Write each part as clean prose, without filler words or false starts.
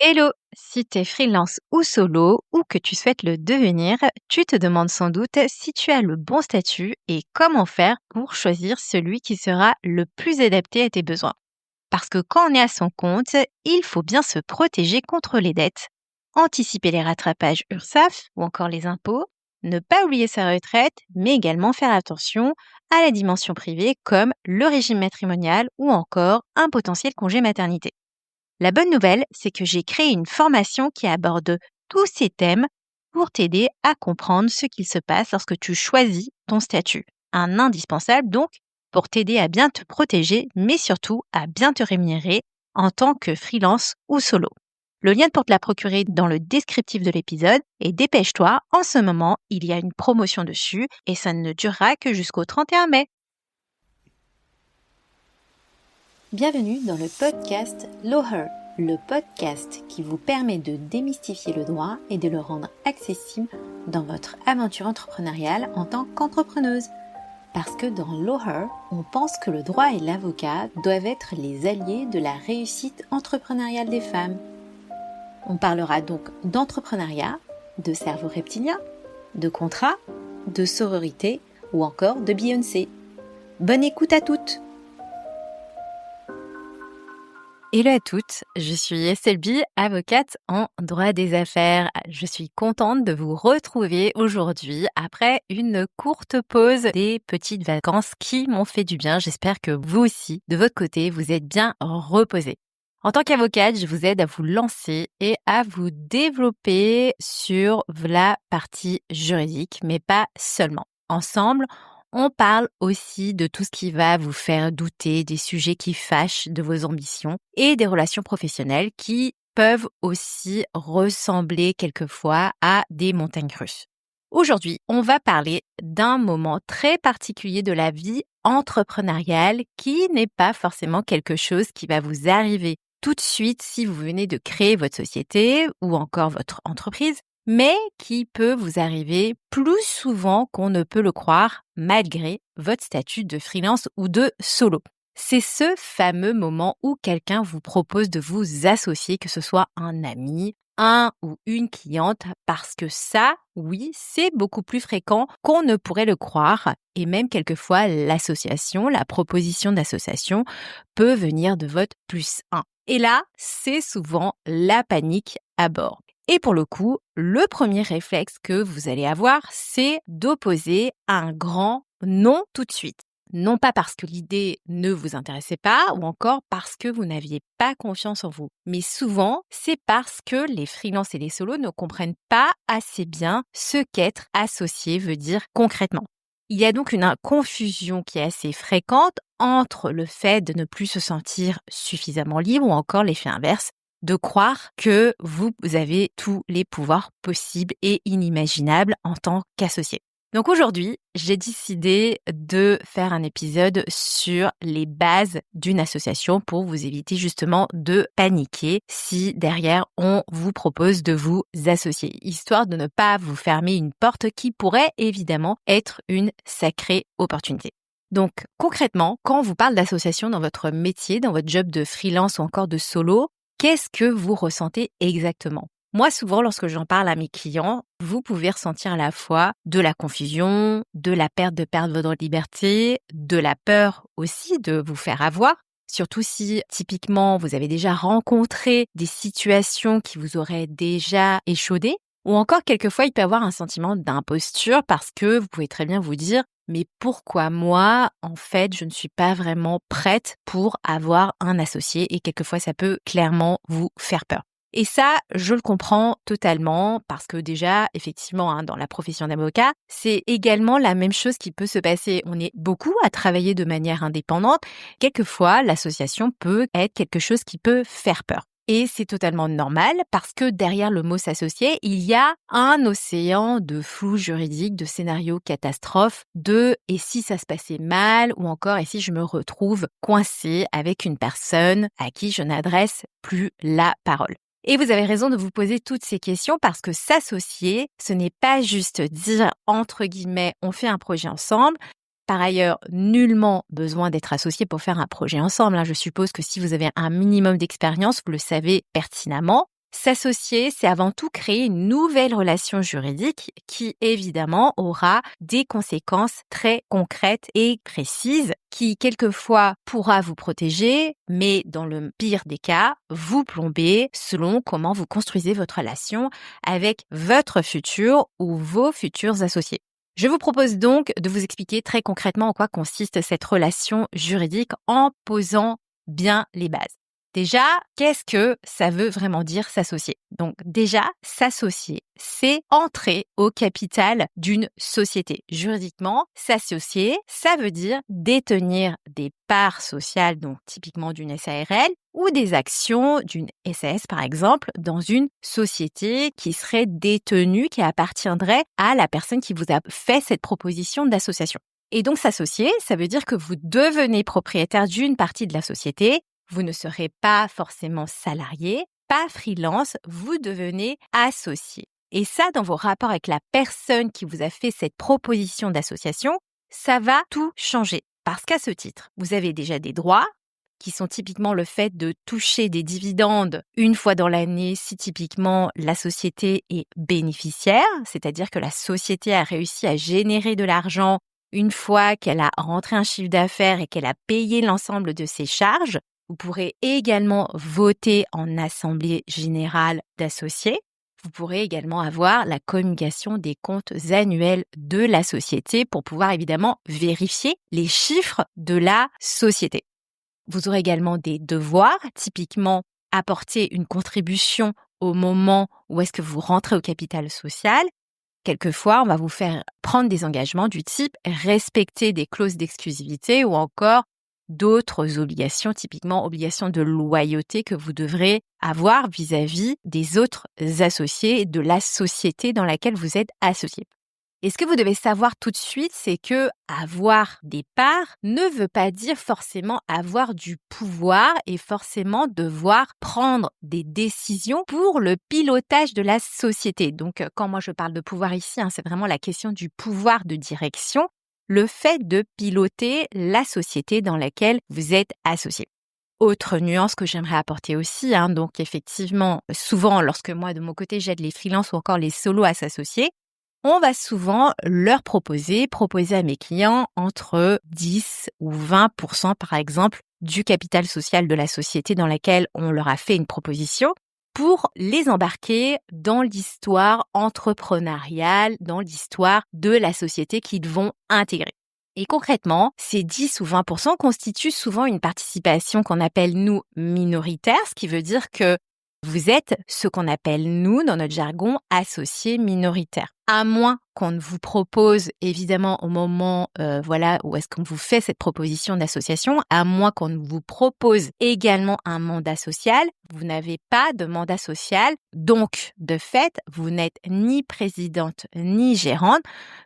Hello! Si tu es freelance ou solo ou que tu souhaites le devenir, tu te demandes sans doute si tu as le bon statut et comment faire pour choisir celui qui sera le plus adapté à tes besoins. Parce que quand on est à son compte, il faut bien se protéger contre les dettes, anticiper les rattrapages URSSAF ou encore les impôts, ne pas oublier sa retraite, mais également faire attention à la dimension privée comme le régime matrimonial ou encore un potentiel congé maternité. La bonne nouvelle, c'est que j'ai créé une formation qui aborde tous ces thèmes pour t'aider à comprendre ce qu'il se passe lorsque tu choisis ton statut. Un indispensable donc pour t'aider à bien te protéger, mais surtout à bien te rémunérer en tant que freelance ou solo. Le lien pour te la procurer dans le descriptif de l'épisode et dépêche-toi, en ce moment, il y a une promotion dessus et ça ne durera que jusqu'au 31 mai. Bienvenue dans le podcast Lawher, le podcast qui vous permet de démystifier le droit et de le rendre accessible dans votre aventure entrepreneuriale en tant qu'entrepreneuse. Parce que dans Lawher, on pense que le droit et l'avocat doivent être les alliés de la réussite entrepreneuriale des femmes. On parlera donc d'entrepreneuriat, de cerveau reptilien, de contrat, de sororité ou encore de Beyoncé. Bonne écoute à toutes! Hello à toutes, je suis Estelby, avocate en droit des affaires. Je suis contente de vous retrouver aujourd'hui après une courte pause des petites vacances qui m'ont fait du bien. J'espère que vous aussi, de votre côté, vous êtes bien reposés. En tant qu'avocate, je vous aide à vous lancer et à vous développer sur la partie juridique, mais pas seulement. Ensemble, on parle aussi de tout ce qui va vous faire douter, des sujets qui fâchent de vos ambitions et des relations professionnelles qui peuvent aussi ressembler quelquefois à des montagnes russes. Aujourd'hui, on va parler d'un moment très particulier de la vie entrepreneuriale qui n'est pas forcément quelque chose qui va vous arriver tout de suite si vous venez de créer votre société ou encore votre entreprise, mais qui peut vous arriver plus souvent qu'on ne peut le croire malgré votre statut de freelance ou de solo. C'est ce fameux moment où quelqu'un vous propose de vous associer, que ce soit un ami, un ou une cliente, parce que ça, oui, c'est beaucoup plus fréquent qu'on ne pourrait le croire. Et même quelquefois, l'association, la proposition d'association peut venir de votre +1. Et là, c'est souvent la panique à bord. Et pour le coup, le premier réflexe que vous allez avoir, c'est d'opposer un grand non tout de suite. Non pas parce que l'idée ne vous intéressait pas ou encore parce que vous n'aviez pas confiance en vous, mais souvent, c'est parce que les freelances et les solos ne comprennent pas assez bien ce qu'être associé veut dire concrètement. Il y a donc une confusion qui est assez fréquente entre le fait de ne plus se sentir suffisamment libre ou encore l'effet inverse, de croire que vous avez tous les pouvoirs possibles et inimaginables en tant qu'associé. Donc aujourd'hui, j'ai décidé de faire un épisode sur les bases d'une association pour vous éviter justement de paniquer si derrière on vous propose de vous associer, histoire de ne pas vous fermer une porte qui pourrait évidemment être une sacrée opportunité. Donc concrètement, quand on vous parle d'association dans votre métier, dans votre job de freelance ou encore de solo, qu'est-ce que vous ressentez exactement ? Moi, souvent, lorsque j'en parle à mes clients, vous pouvez ressentir à la fois de la confusion, de la perte de perdre votre liberté, de la peur aussi de vous faire avoir. Surtout si, typiquement, vous avez déjà rencontré des situations qui vous auraient déjà échaudé. Ou encore, quelquefois, il peut y avoir un sentiment d'imposture parce que vous pouvez très bien vous dire « mais pourquoi moi, en fait, je ne suis pas vraiment prête pour avoir un associé ?» et quelquefois, ça peut clairement vous faire peur. Et ça, je le comprends totalement parce que déjà, effectivement, dans la profession d'avocat, c'est également la même chose qui peut se passer. On est beaucoup à travailler de manière indépendante. Quelquefois, l'association peut être quelque chose qui peut faire peur. Et c'est totalement normal parce que derrière le mot s'associer, il y a un océan de flou juridique, de scénarios catastrophes, de « et si ça se passait mal ?» ou encore « et si je me retrouve coincée avec une personne à qui je n'adresse plus la parole ?» Et vous avez raison de vous poser toutes ces questions parce que s'associer, ce n'est pas juste dire entre guillemets on fait un projet ensemble. Par ailleurs, nullement besoin d'être associé pour faire un projet ensemble. Je suppose que si vous avez un minimum d'expérience, vous le savez pertinemment. S'associer, c'est avant tout créer une nouvelle relation juridique qui, évidemment, aura des conséquences très concrètes et précises qui, quelquefois, pourra vous protéger, mais dans le pire des cas, vous plomber selon comment vous construisez votre relation avec votre futur ou vos futurs associés. Je vous propose donc de vous expliquer très concrètement en quoi consiste cette relation juridique en posant bien les bases. Déjà, qu'est-ce que ça veut vraiment dire s'associer? Donc déjà, s'associer, c'est entrer au capital d'une société. Juridiquement, s'associer, ça veut dire détenir des parts sociales, donc typiquement d'une SARL, ou des actions d'une SAS par exemple, dans une société qui serait détenue, qui appartiendrait à la personne qui vous a fait cette proposition d'association. Et donc s'associer, ça veut dire que vous devenez propriétaire d'une partie de la société. Vous ne serez pas forcément salarié, pas freelance, vous devenez associé. Et ça, dans vos rapports avec la personne qui vous a fait cette proposition d'association, ça va tout changer. Parce qu'à ce titre, vous avez déjà des droits qui sont typiquement le fait de toucher des dividendes une fois dans l'année si typiquement la société est bénéficiaire, c'est-à-dire que la société a réussi à générer de l'argent une fois qu'elle a rentré un chiffre d'affaires et qu'elle a payé l'ensemble de ses charges. Vous pourrez également voter en assemblée générale d'associés. Vous pourrez également avoir la communication des comptes annuels de la société pour pouvoir évidemment vérifier les chiffres de la société. Vous aurez également des devoirs, typiquement apporter une contribution au moment où est-ce que vous rentrez au capital social. Quelquefois, on va vous faire prendre des engagements du type respecter des clauses d'exclusivité ou encore d'autres obligations, typiquement obligations de loyauté que vous devrez avoir vis-à-vis des autres associés de la société dans laquelle vous êtes associé. Et ce que vous devez savoir tout de suite, c'est que avoir des parts ne veut pas dire forcément avoir du pouvoir et forcément devoir prendre des décisions pour le pilotage de la société. Donc, quand moi je parle de pouvoir ici, c'est vraiment la question du pouvoir de direction, le fait de piloter la société dans laquelle vous êtes associé. Autre nuance que j'aimerais apporter aussi, donc effectivement, souvent lorsque moi de mon côté j'aide les freelances ou encore les solos à s'associer, on va souvent leur proposer à mes clients entre 10 ou 20% par exemple du capital social de la société dans laquelle on leur a fait une proposition pour les embarquer dans l'histoire entrepreneuriale, dans l'histoire de la société qu'ils vont intégrer. Et concrètement, ces 10 ou 20% constituent souvent une participation qu'on appelle nous minoritaire, ce qui veut dire que vous êtes ce qu'on appelle, nous, dans notre jargon, associés minoritaires. À moins qu'on ne vous propose, évidemment, au moment où est-ce qu'on vous fait cette proposition d'association, à moins qu'on ne vous propose également un mandat social, vous n'avez pas de mandat social. Donc, de fait, vous n'êtes ni présidente ni gérante,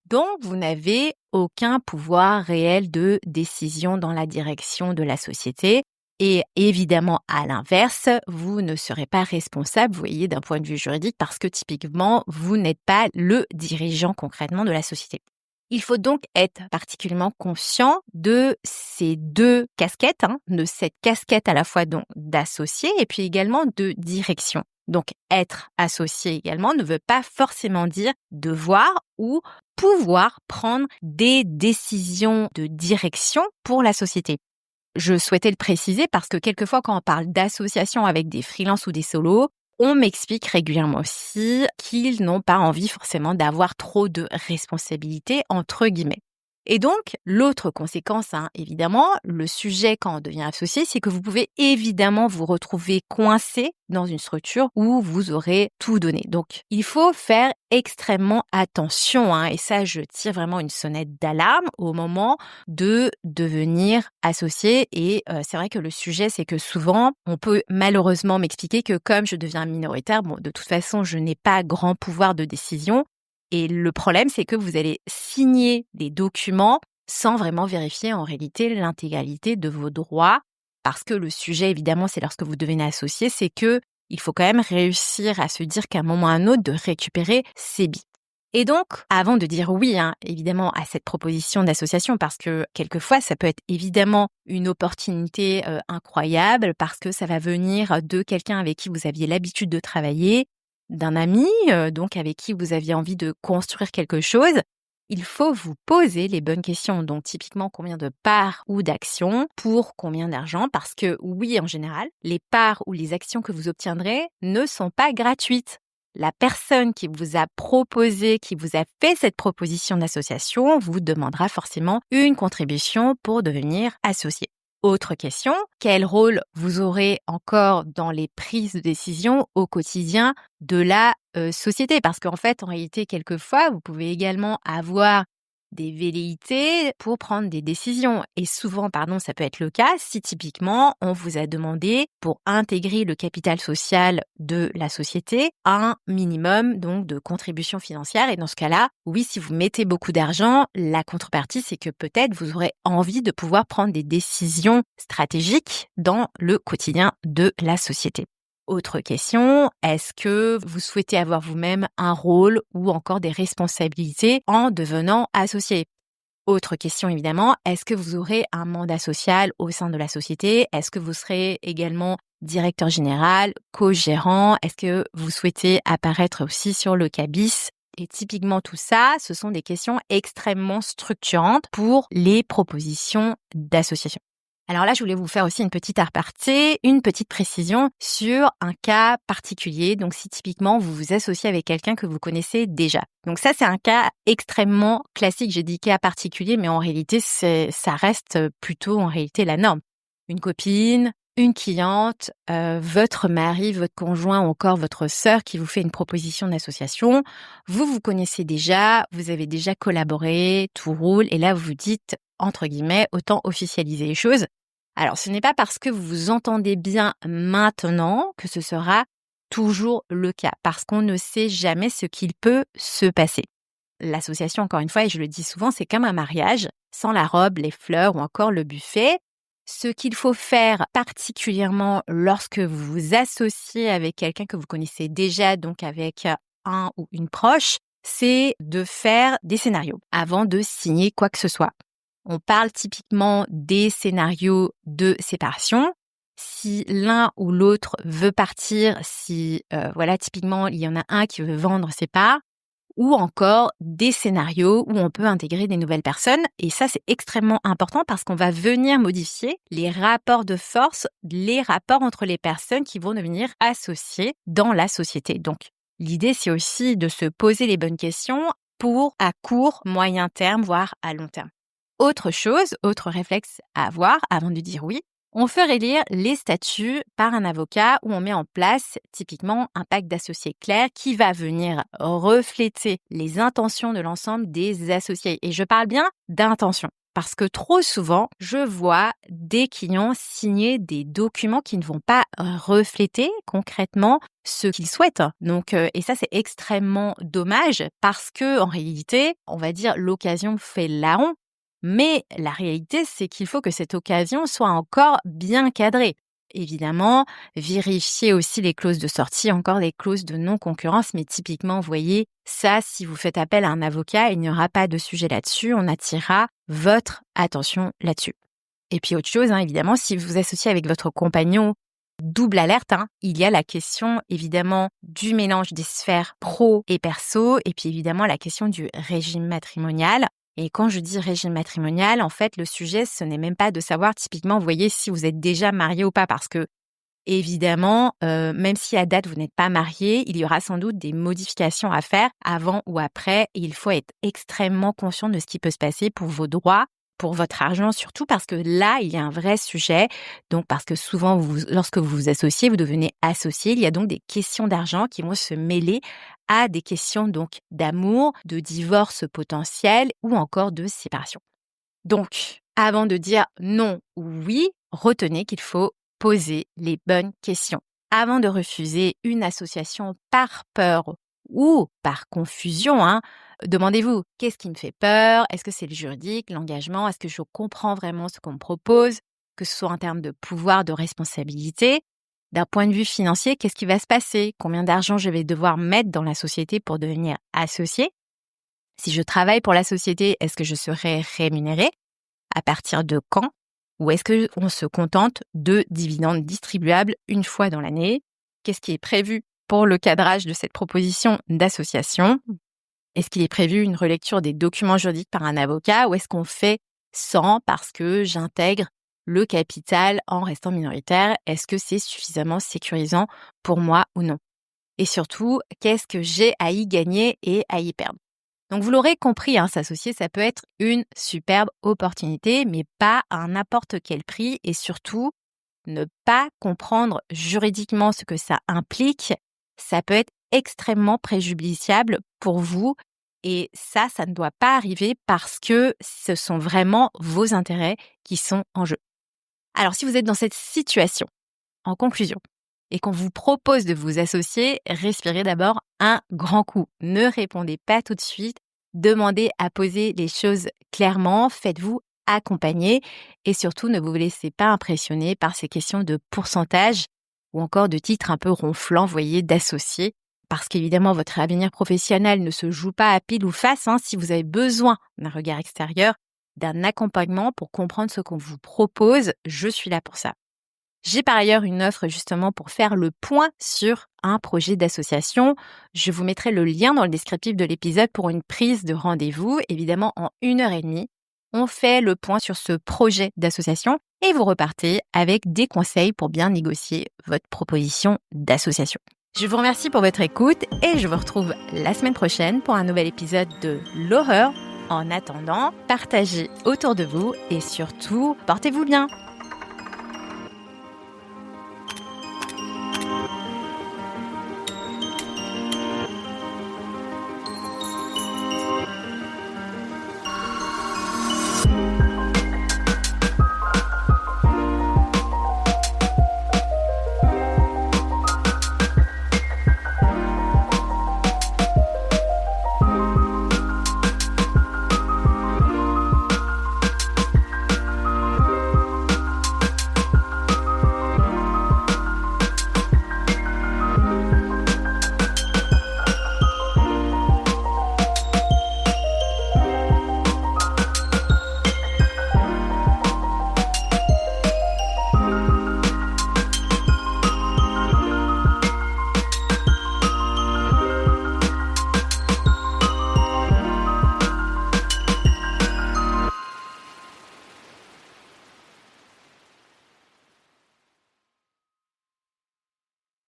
donc vous n'avez aucun pouvoir réel de décision dans la direction de la société. Et évidemment, à l'inverse, vous ne serez pas responsable, vous voyez, d'un point de vue juridique, parce que typiquement, vous n'êtes pas le dirigeant concrètement de la société. Il faut donc être particulièrement conscient de ces deux casquettes, de cette casquette à la fois donc d'associé et puis également de direction. Donc, être associé également ne veut pas forcément dire devoir ou pouvoir prendre des décisions de direction pour la société. Je souhaitais le préciser parce que quelquefois, quand on parle d'association avec des freelances ou des solos, on m'explique régulièrement aussi qu'ils n'ont pas envie forcément d'avoir trop de responsabilités, entre guillemets. Et donc, l'autre conséquence, évidemment, le sujet quand on devient associé, c'est que vous pouvez évidemment vous retrouver coincé dans une structure où vous aurez tout donné. Donc, il faut faire extrêmement attention, et ça, je tire vraiment une sonnette d'alarme au moment de devenir associé. Et c'est vrai que le sujet, c'est que souvent, on peut malheureusement m'expliquer que comme je deviens minoritaire, de toute façon, je n'ai pas grand pouvoir de décision. Et le problème, c'est que vous allez signer des documents sans vraiment vérifier en réalité l'intégralité de vos droits. Parce que le sujet, évidemment, c'est lorsque vous devenez associé, c'est que il faut quand même réussir à se dire qu'à un moment ou à un autre, de récupérer ses billes. Et donc, avant de dire oui, évidemment, à cette proposition d'association, parce que quelquefois, ça peut être évidemment une opportunité incroyable, parce que ça va venir de quelqu'un avec qui vous aviez l'habitude de travailler, d'un ami, donc avec qui vous aviez envie de construire quelque chose. Il faut vous poser les bonnes questions. Donc, typiquement, combien de parts ou d'actions pour combien d'argent? Parce que oui, en général, les parts ou les actions que vous obtiendrez ne sont pas gratuites. La personne qui vous a proposé, qui vous a fait cette proposition d'association, vous demandera forcément une contribution pour devenir associé. Autre question, quel rôle vous aurez encore dans les prises de décision au quotidien de la société? Parce qu'en fait, en réalité, quelquefois, vous pouvez également avoir des velléités pour prendre des décisions. Et souvent, ça peut être le cas si typiquement, on vous a demandé pour intégrer le capital social de la société un minimum donc de contribution financière. Et dans ce cas-là, oui, si vous mettez beaucoup d'argent, la contrepartie, c'est que peut-être vous aurez envie de pouvoir prendre des décisions stratégiques dans le quotidien de la société. Autre question, est-ce que vous souhaitez avoir vous-même un rôle ou encore des responsabilités en devenant associé? Autre question évidemment, est-ce que vous aurez un mandat social au sein de la société? Est-ce que vous serez également directeur général, co-gérant? Est-ce que vous souhaitez apparaître aussi sur le CABIS? Et typiquement tout ça, ce sont des questions extrêmement structurantes pour les propositions d'association. Alors là, je voulais vous faire aussi une petite aparté, une petite précision sur un cas particulier. Donc, si typiquement, vous vous associez avec quelqu'un que vous connaissez déjà. Donc ça, c'est un cas extrêmement classique. J'ai dit cas particulier, mais en réalité, ça reste plutôt en réalité la norme. Une copine, une cliente, votre mari, votre conjoint ou encore votre sœur qui vous fait une proposition d'association. Vous vous connaissez déjà, vous avez déjà collaboré, tout roule. Et là, vous vous dites, entre guillemets, autant officialiser les choses. Alors, ce n'est pas parce que vous vous entendez bien maintenant que ce sera toujours le cas, parce qu'on ne sait jamais ce qu'il peut se passer. L'association, encore une fois, et je le dis souvent, c'est comme un mariage, sans la robe, les fleurs ou encore le buffet. Ce qu'il faut faire particulièrement lorsque vous vous associez avec quelqu'un que vous connaissez déjà, donc avec un ou une proche, c'est de faire des scénarios avant de signer quoi que ce soit. On parle typiquement des scénarios de séparation. Si l'un ou l'autre veut partir, si typiquement il y en a un qui veut vendre ses parts, ou encore des scénarios où on peut intégrer des nouvelles personnes. Et ça, c'est extrêmement important parce qu'on va venir modifier les rapports de force, les rapports entre les personnes qui vont devenir associées dans la société. Donc, l'idée, c'est aussi de se poser les bonnes questions pour à court, moyen terme, voire à long terme. Autre chose, autre réflexe à avoir avant de dire oui, on ferait lire les statuts par un avocat où on met en place typiquement un pacte d'associés clair qui va venir refléter les intentions de l'ensemble des associés. Et je parle bien d'intention parce que trop souvent, je vois des clients signer des documents qui ne vont pas refléter concrètement ce qu'ils souhaitent. Donc, et ça, c'est extrêmement dommage parce que en réalité, on va dire l'occasion fait larron. Mais la réalité, c'est qu'il faut que cette occasion soit encore bien cadrée. Évidemment, vérifiez aussi les clauses de sortie, encore des clauses de non-concurrence, mais typiquement, vous voyez, ça, si vous faites appel à un avocat, il n'y aura pas de sujet là-dessus, on attirera votre attention là-dessus. Et puis autre chose, évidemment, si vous vous associez avec votre compagnon, double alerte, il y a la question évidemment du mélange des sphères pro et perso, et puis évidemment la question du régime matrimonial. Et quand je dis régime matrimonial, en fait, le sujet, ce n'est même pas de savoir typiquement, vous voyez, si vous êtes déjà marié ou pas, parce que évidemment, même si à date vous n'êtes pas marié, il y aura sans doute des modifications à faire avant ou après. Et il faut être extrêmement conscient de ce qui peut se passer pour vos droits, pour votre argent surtout, parce que là, il y a un vrai sujet. Donc, parce que souvent, lorsque vous vous associez, vous devenez associé. Il y a donc des questions d'argent qui vont se mêler à des questions donc d'amour, de divorce potentiel ou encore de séparation. Donc, avant de dire non ou oui, retenez qu'il faut poser les bonnes questions. Avant de refuser une association par peur ou par confusion, demandez-vous, qu'est-ce qui me fait peur? Est-ce que c'est le juridique, l'engagement? Est-ce que je comprends vraiment ce qu'on me propose? Que ce soit en termes de pouvoir, de responsabilité. D'un point de vue financier, qu'est-ce qui va se passer? Combien d'argent je vais devoir mettre dans la société pour devenir associé? Si je travaille pour la société, est-ce que je serai rémunérée? À partir de quand? Ou est-ce qu'on se contente de dividendes distribuables une fois dans l'année? Qu'est-ce qui est prévu pour le cadrage de cette proposition d'association? Est-ce qu'il est prévu une relecture des documents juridiques par un avocat ou est-ce qu'on fait sans parce que j'intègre le capital en restant minoritaire? Est-ce que c'est suffisamment sécurisant pour moi ou non? Et surtout, qu'est-ce que j'ai à y gagner et à y perdre? Donc vous l'aurez compris, s'associer, ça peut être une superbe opportunité, mais pas à n'importe quel prix et surtout, ne pas comprendre juridiquement ce que ça implique, ça peut être extrêmement préjudiciable pour vous et ça ne doit pas arriver parce que ce sont vraiment vos intérêts qui sont en jeu. Alors si vous êtes dans cette situation, en conclusion, et qu'on vous propose de vous associer, respirez d'abord un grand coup. Ne répondez pas tout de suite, demandez à poser les choses clairement, faites-vous accompagner et surtout ne vous laissez pas impressionner par ces questions de pourcentage ou encore de titres un peu ronflants, voyez, d'associés. Parce qu'évidemment, votre avenir professionnel ne se joue pas à pile ou face. Si vous avez besoin d'un regard extérieur, d'un accompagnement pour comprendre ce qu'on vous propose, je suis là pour ça. J'ai par ailleurs une offre justement pour faire le point sur un projet d'association. Je vous mettrai le lien dans le descriptif de l'épisode pour une prise de rendez-vous. Évidemment, en 1h30, on fait le point sur ce projet d'association et vous repartez avec des conseils pour bien négocier votre proposition d'association. Je vous remercie pour votre écoute et je vous retrouve la semaine prochaine pour un nouvel épisode de l'horreur. En attendant, partagez autour de vous et surtout, portez-vous bien.